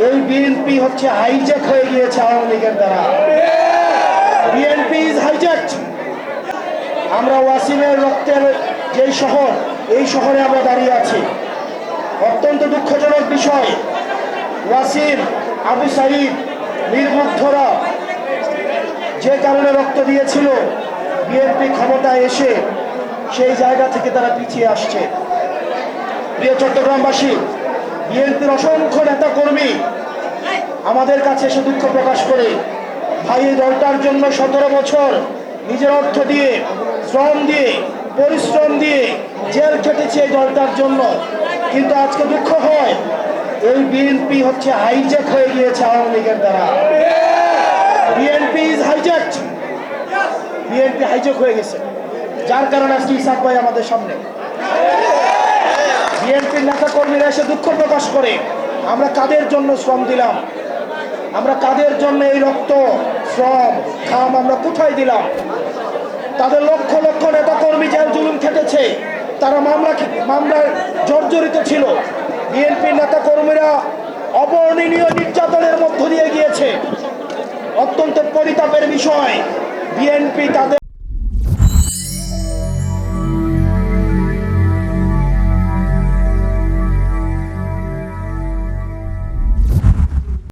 এই বিএনপি হচ্ছে হাইজ্যাক হয়ে গিয়েছে আওয়ামী লীগের দ্বারা। BNP is hijacked. আমরা ওয়াসিমের রক্তের যেই শহর, এই শহরে আমরা দাঁড়িয়ে আছি। অত্যন্ত দুঃখজনক বিষয়, ওয়াসিম, আবু সাইদ নির্মুগ্ধরা যে কারণে রক্ত দিয়েছিল, বিএনপি ক্ষমতায় এসে সেই জায়গা থেকে তারা পিছিয়ে আসছে। প্রিয় চট্টগ্রামবাসী, বিএনপির অসংখ্য নেতা কর্মী আমাদের কাছে এসে দুঃখ প্রকাশ করে, ভাই এই দলটার জন্য 17 বছর নিজের অর্থ দিয়ে, শ্রম দিয়ে, পরিশ্রম দিয়ে জেল খেটেছে এই দলটার জন্য, কিন্তু আজকে দুঃখ হয় এই বিএনপি হচ্ছে হাইজ্যাক হয়ে গিয়েছে আওয়ামী লীগের দ্বারা। BNP is hijacked. BNP hijack হয়ে গেছে, যার কারণে আজকে ইসাক ভাই আমাদের সামনে। বিএনপির নেতা কর্মীরা এসে দুঃখ প্রকাশ করে, আমরা কাদের জন্য শ্রম দিলাম, আমরা কাদের জন্য এই রক্ত, শ্রম, ঘাম আমরা কোথায় দিলাম। তাদের লক্ষ লক্ষ নেতা কর্মী জেল জুলুম খেটেছে, তারা মামলায় জর্জরিত ছিল। বিএনপির নেতা কর্মীরা অবর্ণনীয় নির্যাতনের মধ্য দিয়ে গিয়েছে। অত্যন্ত পরিতাপের বিষয়, বিএনপি তাদের